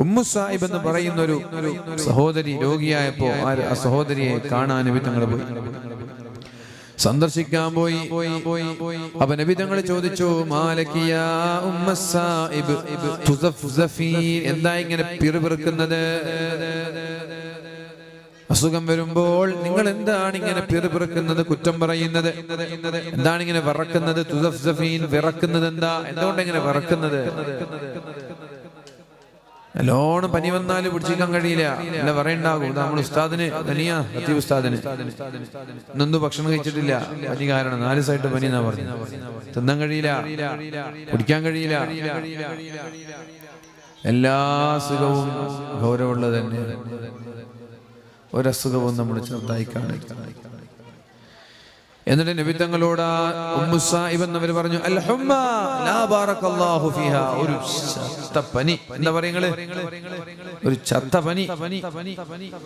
Umm സായിബ് എന്ന് പറയുന്ന ഒരു സഹോദരി രോഗിയായപ്പോ ആ സഹോദരിയെ കാണാൻ നബി തങ്ങൾ പോയി, സന്ദർശിക്കാൻ പോയി. അപ്പൊ നബി തങ്ങൾ ചോദിച്ചു, മാലകിയ ഉമ്മ സായിബ് തുസഫ്സഫീൻ, എന്താ ഇങ്ങനെ പിറുപിറുക്കുന്നത്? അസുഖം വരുമ്പോൾ നിങ്ങൾ എന്താണ് ഇങ്ങനെ പിറുപിറുക്കുന്നത്, കുറ്റം പറയുന്നത്, എന്താണ് ഇങ്ങനെ വിറക്കുന്നത്? തുസഫ്സഫീൻ, വിറക്കുന്നത് എന്താ? എന്തുകൊണ്ട് ഇങ്ങനെ വിറക്കുന്നത്? നല്ലോണം പനി വന്നാല് പിടിച്ചിരിക്കാൻ കഴിയില്ല, അല്ല പറയണ്ടാകും. നമ്മൾ ഉസ്താദിന് പനിയാ, അത്തി ഉസ്താദിന് ഇന്നൊന്നും ഭക്ഷണം കഴിച്ചിട്ടില്ല, പനി കാരണം 4 ദിവസമായിട്ട് പനി എന്നാ പറഞ്ഞു. തിന്നാൻ കഴിയില്ല, കുടിക്കാൻ കഴിയില്ല. എല്ലാ അസുഖവും ഗൗരവമുള്ളത് തന്നെ, ഒരസുഖവും നമ്മൾ ചെറുതായി കാണില്ല. എന്നിട്ട് നബി തങ്ങളോട് ഉമ്മു സായിബ് എന്നവർ പറഞ്ഞു, അൽഹുമ്മ ലാ ബാറകല്ലാഹു ഫീഹാ, ഒരു ചത്തപ്പനി. എന്താ പറയുന്നത്? ഒരു ചത്തപ്പനി.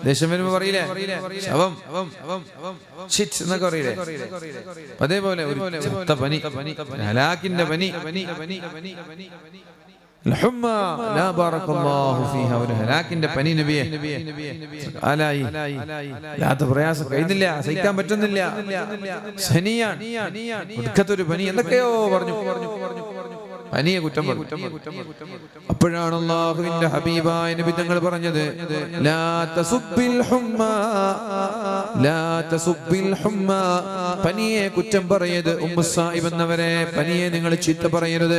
ദേഷ്യം വരുമ്പോ പറയില്ലേ ശവം, ഷിറ്റ് എന്നൊക്കെ പറയില്ലേ? അതേപോലെ ഒരു ചത്തപ്പനി, ഹലാക്കിന്റെ പനി. ഹലാക്കിന്റെ പനി നബിയെ, പ്രയാസം കഴിയുന്നില്ല, സഹിക്കാൻ പറ്റുന്നില്ല, ഒരു പനി, എന്തൊക്കെയോ പറഞ്ഞു, പനിയെ കുറ്റം പറഞ്ഞു. അപ്പോഴാണ് അല്ലാഹുവിന്റെ ഹബീബായ നബി തങ്ങൾ പറഞ്ഞത്, ലാ തസുബ്ബിൽ ഹുമ്മാ, ലാ തസുബ്ബിൽ ഹുമ്മാ, പനിയെ കുറ്റം പറയരുത്. ഉമ്മു സായിബ് എന്നവരെ പനിയെ നിങ്ങൾ ചീത്ത പറയരുത്.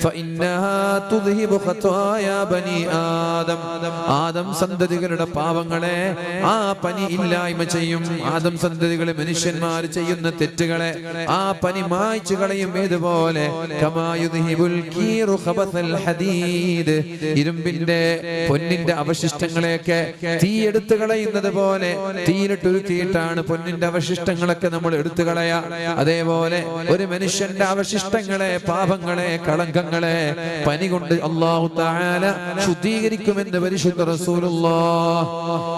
ഫഇന്നഹാ തുദ്ഹിബു ഖതായാ ബനി ആദം, ആദം സന്തതികളുടെ പാപങ്ങളെ ആ പനി ഇല്ലായ്മ ചെയ്യും. ആദം സന്തതികളെ, മനുഷ്യന്മാർ ചെയ്യുന്ന തെറ്റുകളെ ആ പനി മായ്ച്ചു കളയും. ഏതുപോലെ ഇരുമ്പിന്റെ, പൊന്നിന്റെ അവശിഷ്ടങ്ങളെയൊക്കെ തീയെടുത്ത് കളയുന്നത് പോലെ തീയിലിട്ടൊരുക്കിയിട്ടാണ് പൊന്നിന്റെ അവശിഷ്ടങ്ങളൊക്കെ നമ്മൾ എടുത്തു കളയാ. അതേപോലെ ഒരു മനുഷ്യന്റെ അവശിഷ്ടങ്ങളെ, പാപങ്ങളെ, കളങ്കങ്ങളെ പനി കൊണ്ട് അല്ലാഹു തആല ശുദ്ധീകരിക്കുമെന്ന് പരിശുദ്ധ റസൂലുള്ളാഹ്.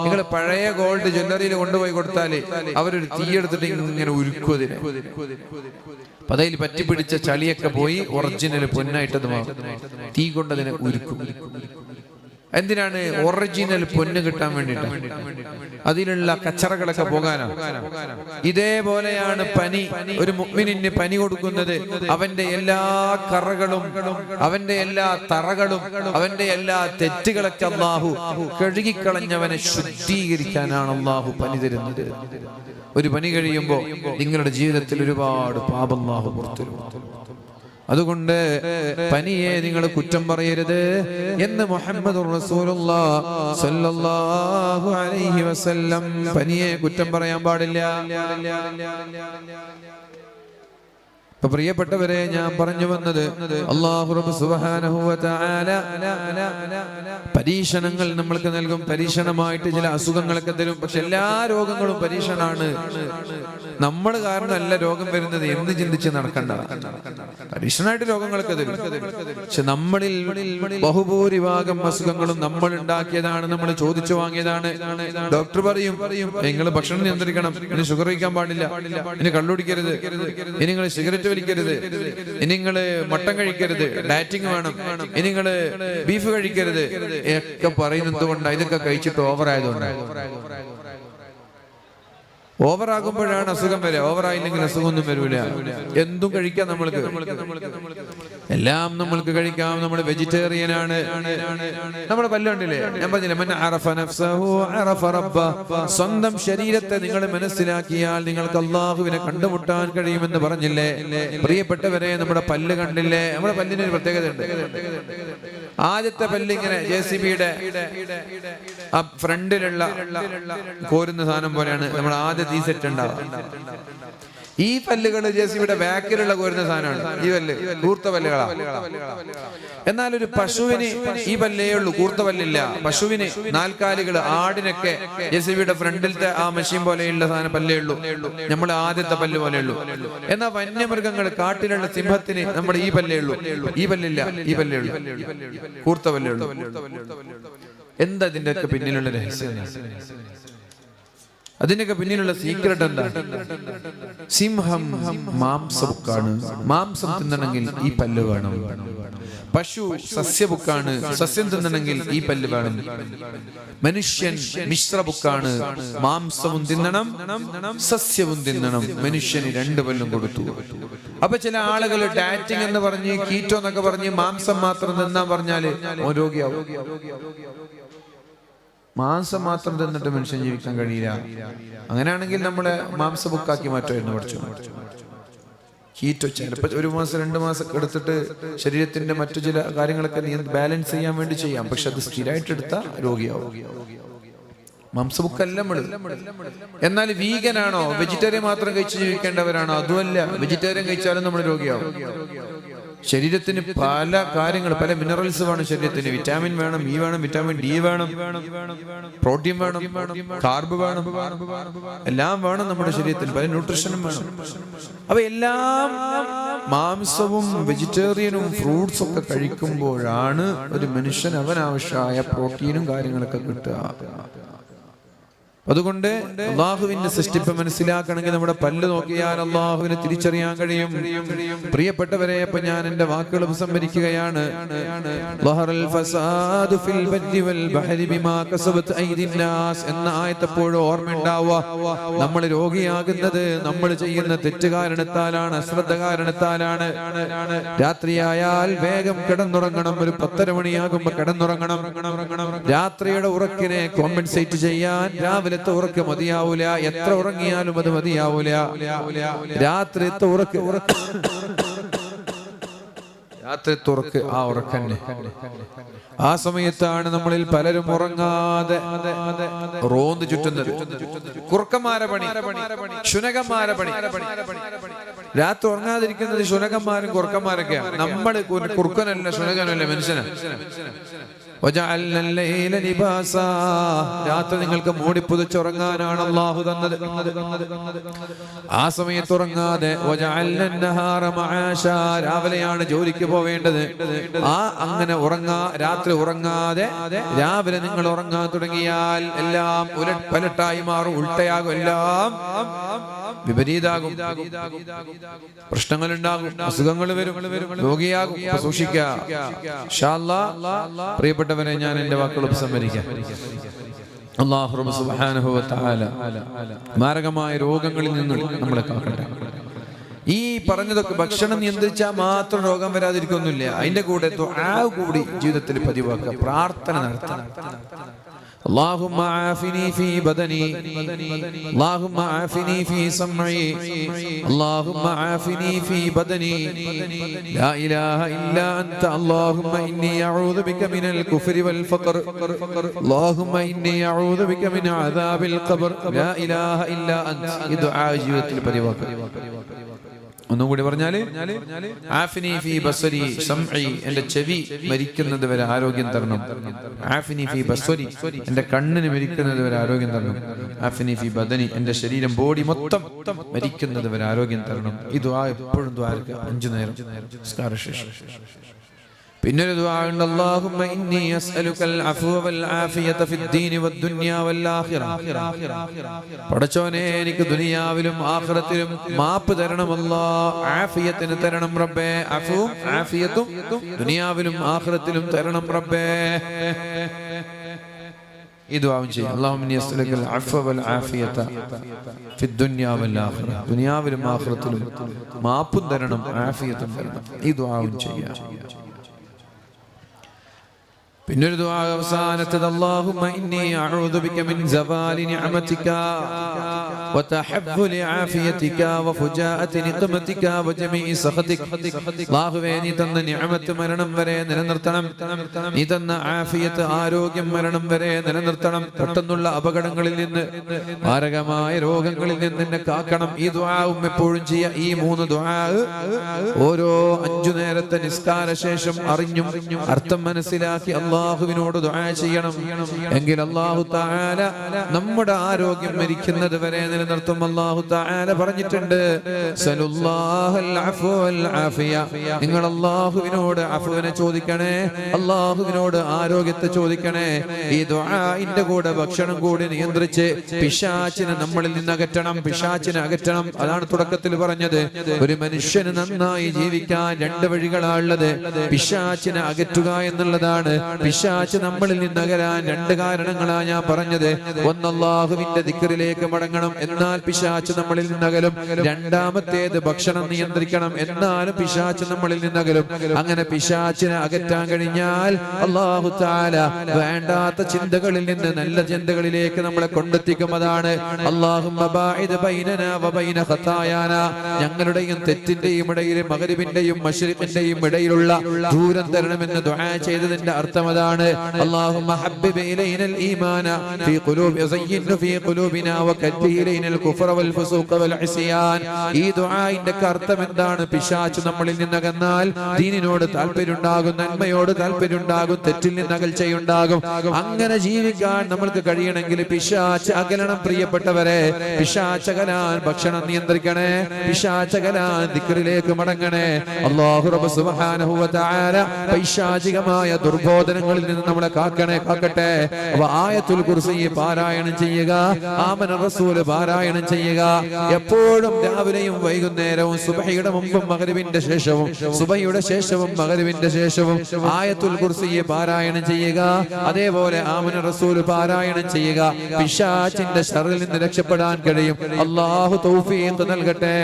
നിങ്ങൾ പഴയ ഗോൾഡ് ജ്വല്ലറിയിൽ കൊണ്ടുപോയി കൊടുത്താല് അവരൊരു തീയെടുത്തിട്ട് ഇങ്ങനെ ഉരുക്കും അതിനെ. പതയിൽ പറ്റിപ്പിടിച്ച ചളിയൊക്കെ പോയി ഒറിജിനൽ പൊന്നായിട്ടത് മാറും. തീ കൊണ്ടതിനെ ഉരുക്കും. എന്തിനാണ്? ഒറിജിനൽ പൊന്ന് കിട്ടാൻ വേണ്ടിയിട്ട്, അതിലുള്ള കച്ചറകളൊക്കെ പോകാനാണ്. ഇതേപോലെയാണ് പനി. ഒരു മുഅ്മിനിന് പനി കൊടുക്കുന്നത് അവന്റെ എല്ലാ കറകളും, അവന്റെ എല്ലാ തറകളും, അവന്റെ എല്ലാ തെറ്റുകളൊക്കെ അല്ലാഹു കഴുകിക്കളഞ്ഞവനെ ശുദ്ധീകരിക്കാനാണ് അല്ലാഹു പനി തരുന്നത്. ഒരു പനി കഴിയുമ്പോൾ നിങ്ങളുടെ ജീവിതത്തിൽ ഒരുപാട് പാപം അല്ലാഹു പുറത്തു. അതുകൊണ്ട് പനിയെ നിങ്ങൾ കുറ്റം പറയരുത് എന്ന് മുഹമ്മദുർ റസൂലുള്ളാഹി സ്വല്ലല്ലാഹു അലൈഹി വസല്ലം. പനിയെ കുറ്റം പറയാൻ പാടില്ല. ഇപ്പൊ പ്രിയപ്പെട്ടവരെ, ഞാൻ പറഞ്ഞു വന്നത്, അല്ലാഹു റബ്ബ് സുബ്ഹാനഹു വ തആല പരീക്ഷണങ്ങൾ നമ്മൾക്ക് നൽകും. പരീക്ഷണമായിട്ട് ചില അസുഖങ്ങളൊക്കെ തരും. പക്ഷെ എല്ലാ രോഗങ്ങളും പരീക്ഷണാണ്. നമ്മൾ കാരണമല്ല രോഗം വരുന്നത് എന്ന് ചിന്തിച്ച് നടക്കണ്ട. പരീക്ഷണമായിട്ട് രോഗങ്ങളൊക്കെ തരും. പക്ഷെ നമ്മളിൽ ബഹുഭൂരിഭാഗം അസുഖങ്ങളും നമ്മൾ ഉണ്ടാക്കിയതാണ്, നമ്മൾ ചോദിച്ചു വാങ്ങിയതാണ്. ഡോക്ടർ പറയും, നിങ്ങൾ ഭക്ഷണം നിയന്ത്രിക്കണം, ഇനി ഷുഗർ കഴിക്കാൻ പാടില്ല, ഇനി കള്ളുടിക്കരുത്, ഇനി നിങ്ങൾ സിഗരറ്റ് വലിക്കരുത്, ഇനി നിങ്ങള് മട്ടൻ കഴിക്കരുത്, ഡയറ്റിംഗ് വേണം, ഇനി നിങ്ങള് ബീഫ് കഴിക്കരുത് ഒക്കെ പറയുന്നത് കൊണ്ടാണ്. ഇതൊക്കെ കഴിച്ചിട്ട് ഓവറായതുകൊണ്ടാണ്. ഓവറാകുമ്പോഴാണ് അസുഖം വരിക. ഓവറായില്ലെങ്കിൽ അസുഖമൊന്നും വരൂല. എന്തും കഴിക്കാം, നമ്മൾക്ക് എല്ലാം നമ്മൾക്ക് കഴിക്കാം. നമ്മൾ വെജിറ്റേറിയൻ ആണ്. നമ്മുടെ പല്ല് കണ്ടില്ലേ? ഞാൻ പറഞ്ഞില്ലേ, മൻ അറഫ നഫ്സഹു അറഫ റബ്ബ. സ്വന്തം ശരീരത്തെ നിങ്ങൾ മനസ്സിലാക്കിയാൽ നിങ്ങൾക്ക് അല്ലാഹുവിനെ കണ്ടുമുട്ടാൻ കഴിയുമെന്ന് പറഞ്ഞില്ലേ? പ്രിയപ്പെട്ടവരെ, നമ്മുടെ പല്ല് കണ്ടില്ലേ? നമ്മുടെ പല്ലിന് ഒരു പ്രത്യേകത ഉണ്ട്. ആദ്യത്തെ പല്ല് ഇങ്ങനെ JCBയുടെ ആ ഫ്രണ്ടിലുള്ള കോരുന്ന സാധനം പോലെയാണ് നമ്മുടെ ആദ്യത്തെ ഈ സെറ്റ് ഉണ്ടാവുക. ഈ പല്ലുകൾ JCBയുടെ ബാക്കിലുള്ള കോരുന്ന സാധനമാണ്. ഈ പല്ല് കൂർത്ത പല്ലുകളാണ്. എന്നാൽ ഒരു പശുവിന് ഈ പല്ലേ ഉള്ളൂ, കൂർത്ത പല്ലില്ല. പശുവിന് നാൽക്കാലികൾ, ആടിനൊക്കെ JCBയുടെ ഫ്രണ്ടിലത്തെ ആ മെഷീൻ പോലെയുള്ള സാധനം പല്ലേ ഉള്ളൂ. നമ്മൾ ആദ്യത്തെ പല്ല് പോലെ ഉള്ളൂ. എന്നാൽ വന്യമൃഗങ്ങൾ, കാട്ടിലുള്ള സിംഹത്തിന് നമ്മുടെ ഈ പല്ലേ ഉള്ളൂ. ഈ പല്ലില്ല, ഈ പല്ലേ ഉള്ളൂ, കൂർത്ത പല്ലേ ഉള്ളൂ. എന്താ ഇതിന്റെ ഒക്കെ പിന്നിലുള്ള രഹസ്യം? അതിനൊക്കെ പിന്നിലുള്ള സീക്രട്ട് എന്താ? സിംഹം മാംസബുക്കാണ്, മാംസം തിന്നണമെങ്കിൽ ഈ പല്ല് വേണം. പശു സസ്യബുക്കാണ്, സസ്യം തിന്നണമെങ്കിൽ ഈ പല്ല് വേണം. മനുഷ്യൻ മിശ്രബുക്കാണ്, മാംസവും തിന്നണം സസ്യവും തിന്നണം. മനുഷ്യന് 2 പല്ലും കൊടുത്തു. അപ്പൊ ചില ആളുകൾ ഡയറ്റിംഗ് എന്ന് പറഞ്ഞ് കീറ്റോ എന്നൊക്കെ പറഞ്ഞ് മാംസം മാത്രം തിന്നാൻ പറഞ്ഞാല് രോഗിയാവും. മാംസം മാത്രം തിന്നിട്ട് മനുഷ്യൻ ജീവിക്കാൻ കഴിയില്ല. അങ്ങനെയാണെങ്കിൽ നമ്മളെ മാംസബുക്കാക്കി മാറ്റുമായിരുന്നു പഠിച്ചു. കീറ്റോ ചിലപ്പോൾ 1 മാസം 2 മാസം എടുത്തിട്ട് ശരീരത്തിന്റെ മറ്റു ചില കാര്യങ്ങളൊക്കെ ബാലൻസ് ചെയ്യാൻ വേണ്ടി ചെയ്യാം. പക്ഷെ അത് സ്ഥിരമായിട്ട് എടുത്താൽ രോഗിയാവും. മാംസബുക്കല്ല നമ്മള്. എന്നാൽ വീഗനാണോ, വെജിറ്റേറിയൻ മാത്രം കഴിച്ച് ജീവിക്കേണ്ടവരാണോ? അതുമല്ല. വെജിറ്റേറിയൻ കഴിച്ചാലും നമ്മൾ രോഗിയാവും. ശരീരത്തിന് പല കാര്യങ്ങൾ, പല മിനറൽസ് വേണം ശരീരത്തിന്. വിറ്റാമിൻ വേണം, ഇ വേണം, വിറ്റാമിൻ ഡി വേണം, പ്രോട്ടീൻ വേണം, കാർബ് വേണം, എല്ലാം വേണം നമ്മുടെ ശരീരത്തിൽ. പല ന്യൂട്രീഷനും വേണം. അപ്പൊ എല്ലാം മാംസവും വെജിറ്റേറിയനും ഫ്രൂട്ട്സും ഒക്കെ കഴിക്കുമ്പോഴാണ് ഒരു മനുഷ്യൻ അവനാവശ്യമായ പ്രോട്ടീനും കാര്യങ്ങളൊക്കെ കിട്ടുക. അതുകൊണ്ട് അള്ളാഹുവിന്റെ സൃഷ്ടിപ്പ് മനസ്സിലാക്കണമെങ്കിൽ നമ്മുടെ പല്ല് നോക്കിയാൽ അള്ളാഹുവിനെ തിരിച്ചറിയാൻ കഴിയും. പ്രിയപ്പെട്ടവരെ, അപ്പൊ ഞാൻ എന്റെ വാക്കുകൾ ഉപസംഹരിക്കുകയാണ്. എന്ന ആയത്തെപ്പോഴും ഓർമ്മയുണ്ടാവുക. നമ്മൾ രോഗിയാകുന്നത് നമ്മൾ ചെയ്യുന്ന തെറ്റ് കാരണത്താലാണ്, അശ്രദ്ധ കാരണത്താലാണ്. രാത്രിയായാൽ വേഗം കിടന്നുറങ്ങണം. ഒരു 10:30 മണിയാകുമ്പോ കിടന്നുറങ്ങണം. രാത്രിയുടെ ഉറക്കിനെ കോമ്പൻസേറ്റ് ചെയ്യാൻ രാവിലെ ഉറക്ക് മതിയാവൂല. എത്ര ഉറങ്ങിയാലും അത് മതിയാവൂല. രാത്രിത്തെ ഉറക്ക് ആ ഉറക്കന്നെ. ആ സമയത്താണ് നമ്മളിൽ പലരും ഉറങ്ങാതെ റോന്ത് ചുറ്റുന്നത്. കുറുക്കന്മാരെ പണി, ശുനകന്മാരെ പണി. രാത്രി ഉറങ്ങാതിരിക്കുന്നത് ശുനകന്മാരും കുറുക്കന്മാരൊക്കെയാണ്. നമ്മൾ കുറുക്കനല്ല, ശുനകനല്ല, മനുഷ്യനാണ്. രാത്രി നിങ്ങൾക്ക് മൂടി പുതച്ചുറങ്ങാനാണ് അല്ലാഹു തന്നത്. ആ സമയത്ത് ഉറങ്ങാതെ രാവിലെയാണ് ജോലിക്ക് പോവേണ്ടത്. അങ്ങനെ രാത്രി ഉറങ്ങാതെ രാവിലെ നിങ്ങൾ ഉറങ്ങാൻ തുടങ്ങിയാൽ എല്ലാം പലട്ടായി മാറും, ഉൾട്ടയാകും, എല്ലാം വിപരീതാകും. പ്രശ്നങ്ങൾ ഉണ്ടാകും, അസുഖങ്ങൾ വരും, രോഗിയാകും. സൂക്ഷിക്കുക. പ്രിയപ്പെട്ടവരെ, ഞാൻ എന്റെ വാക്കുകൾ ഉപസംഹരിക്കാം. അല്ലാഹു റബ്ബ് സുബ്ഹാനഹു വ തആല മാരകമായ രോഗങ്ങളിൽ നിന്ന് നമ്മളെ കാക്കട്ടെ. ഈ പറഞ്ഞതൊക്കെ ഭക്ഷണം നിയന്ത്രിച്ചാൽ മാത്രം രോഗം വരാതിരിക്കൊന്നുമില്ല. അതിന്റെ കൂടെ ദുആ കൂടി ജീവിതത്തിൽ പതിവാക്കുക, പ്രാർത്ഥന നടത്തുക. اللهم عافني في بدني، اللهم عافني في سمعي، اللهم عافني في بدني، لا إله إلا أنت، اللهم إني أعوذ بك من الكفر والفقر، اللهم إني أعوذ بك من عذاب القبر، لا إله إلا أنت. دعاء ജീവിതത്തിൽ പതിവാക്കുക. ഒന്നുകൂടി പറഞ്ഞാല് ആഫിനി ഫീ ബസരി സംഇ, എന്റെ ചെവി മരിക്കുന്നത് വരെ ആരോഗ്യം തരണം. ആഫിനി ഫീ ബസരി, എന്റെ കണ്ണിന് മരിക്കുന്നത് വരെ ആരോഗ്യം തരണം. ആഫിനി ഫീ ബദനി, എന്റെ ശരീരം ബോഡി മൊത്തം മരിക്കുന്നത് വരെ ആരോഗ്യം തരണം. ഈ ദുആ എപ്പോഴും ദുആക്കുക 5 നേരം നിസ്കാരശേഷം. പിന്നൊരു ദുആ ഉണ്ട്, അല്ലാഹുമ്മ ഇന്നി അസ്അലുകൽ അഫ്വ വൽ ആഫിയത ഫിദ്ദീനി വദ്ദുനിയ വൽ ആഖിറ. പടച്ചോനെ, എനിക്ക് ദുനിയാവിലും ആഖിറത്തിലും മാപ്പ് തരണം അല്ലാഹ്, ആഫിയത്തിന് തരണം റബ്ബേ. അഫ്വും ആഫിയത്തും ദുനിയാവിലും ആഖിറത്തിലും തരണം റബ്ബേ. ഈ ദുആവും ചെയ്യും. അല്ലാഹുമ്മ ഇന്നി അസ്അലുകൽ അഫ്വ വൽ ആഫിയത ഫിദ്ദുനിയ വൽ ആഖിറ. ദുനിയാവിലും ആഖിറത്തിലും മാപ്പും തരണം, ആഫിയത്തും തരണം. ഈ ദുആവും ചെയ്യാം. പിന്നൊരു ദുആ അവസാനത്തത്, അല്ലാഹുമ്മ ഇന്നി അഊദു ബിക മിൻ സവാലി നിഅമതിക വതഹവ്വുലി ആഫിയതിക വഫുജാഅതി നിഖമതിക വജമീഇ സഖതിക. അല്ലാഹുവേ, നീ തന്ന നിഅമത്ത് മരണം വരെ നിലനിർത്തണം. നീ തന്ന ആഫിയത്ത്, ആരോഗ്യം മരണം വരെ നിലനിർത്തണം. പെട്ടെന്നുള്ള അപകടങ്ങളിൽ നിന്ന്, മാരകമായ രോഗങ്ങളിൽ നിന്ന് എന്നെ കാക്കണം. ഈ ദുആവും എപ്പോഴും ചെയ്യുക. ഈ 3 ദുആ ഓരോ 5 നേരത്തെ നിസ്കാര ശേഷം അറിഞ്ഞും അർത്ഥം മനസ്സിലാക്കി അല്ലാഹുവിനോട് ദുആ ചെയ്യണം. എങ്കിൽ അല്ലാഹു തആല നമ്മുടെ ആരോഗ്യം മരിക്കുന്നത് വരെ നിലനിർത്തും. അല്ലാഹു തആല പറഞ്ഞിട്ടുണ്ട്, സലുല്ലാഹൽ അഫ്വ വൽ ആഫിയ. നിങ്ങൾ അല്ലാഹുവിനോട് അഫ്വിനെ ചോദിക്കണേ, അല്ലാഹുവിനോട് ആരോഗ്യത്തെ ചോദിക്കണേ. ഈ ദുആഇന്റെ കൂടെ ഭക്ഷണം കൂടി നിയന്ത്രിച്ച് പിശാചിനെ നമ്മളിൽ നിന്ന് അകറ്റണം, പിശാചിനെ അകറ്റണം. അതാണ് തുടക്കത്തിൽ പറഞ്ഞത്. ഒരു മനുഷ്യന് നന്നായി ജീവിക്കാൻ രണ്ട് വഴികളാണുള്ളത്. പിശാചിനെ അകറ്റുക എന്നുള്ളതാണ്. പിശാച് നമ്മളിൽ നിന്ന് അകലാൻ രണ്ട് കാരണങ്ങളാണ് ഞാൻ പറഞ്ഞത്. ഒന്ന്, അല്ലാഹുവിന്റെ ദിക്റിലേക്ക് മടങ്ങണം, എന്നാൽ പിശാച് നമ്മളിൽ നിന്ന് അകലും. രണ്ടാമത്തേത്, ഭക്ഷണം നിയന്ത്രിക്കണം, എന്നാലും പിശാച് നമ്മളിൽ നിന്ന് അകലും. അങ്ങനെ പിശാചിനെ അകറ്റാൻ കഴിഞ്ഞാൽ അല്ലാഹു തആല വേണ്ടാത്ത ചിന്തകളിൽ നിന്ന് നല്ല ചിന്തകളിലേക്ക് നമ്മളെ കൊണ്ടെത്തിക്കും. അതാണ് അല്ലാഹുമ്മ ബാഇദ് ബൈനനാ വബൈന ഖതായാനാ. ഞങ്ങളുടെയും തെറ്റിന്റെയും ഇടയിൽ മഗ്രിബിന്റെയും മശ്രിഖിന്റെയും ഇടയിലുള്ള ദൂരം തരണമെന്ന് ദുആ ചെയ്തതിന്റെ അർത്ഥം അതാണ്. അല്ലാഹുമ്മ ഹബ്ബിബ് ഇലൈനൽ ഈമാന ഫീ ഖുലൂബി സയ്യിൻ ഫീ ഖുലൂബിനാ വകദ്ദി ഇലൈനൽ കുഫ്ര വൽ ഫുസൂഖ വൽ ഇസ്യാൻ. ഈ ദുആഇന്റെ അർത്ഥം എന്താണ്? പിശാച് നമ്മളിൽ നിന്ന് അകന്നാൽ ദീനിനോട് താല്പര്യം ഉണ്ടാകും, നന്മയോട് താല്പര്യം ഉണ്ടാകും, തെറ്റിൽ നിന്ന് അകൽച്ചയുണ്ടാകും. അങ്ങനെ ജീവിക്കാൻ നമ്മൾക്ക് കഴിയണമെങ്കിൽ പിശാച് അകലണം. പ്രിയപ്പെട്ടവരെ, പിശാച് അകലാൻ ഭക്ഷണം നിയന്ത്രിക്കണേ, പിശാച് അകലാൻ ദിക്റിലേക്ക് മടങ്ങണേ. അല്ലാഹു റബ്ബ് സുബ്ഹാനഹു വ തആല പൈശാചികമായ ദുർബോധനങ്ങളിൽ നിന്ന് നമ്മളെ കാക്കട്ടെ. അപ്പോൾ ആയത്തുൽ കുർസി പാരായണം ചെയ്യുക, ആമന റസൂൽ പാരായണം ചെയ്യുക. എപ്പോഴും രാവിലെയും വൈകുന്നേരവും, സുബ്ഹിയുടെ മുമ്പും മഗ്രിബിന്റെ ശേഷവും, സുബ്ഹിയുടെ ശേഷവും മഗ്രിബിന്റെ ശേഷവും ആയത്തുൽ കുർസി പാരായണം ചെയ്യുക. അതേപോലെ ആമന റസൂൽ പാരായണം ചെയ്യുക. പിശാചിന്റെ ശർറിൽ നിന്ന് രക്ഷപ്പെടാൻ കഴിയും. അല്ലാഹു തൗഫീഖ് നൽകട്ടെ.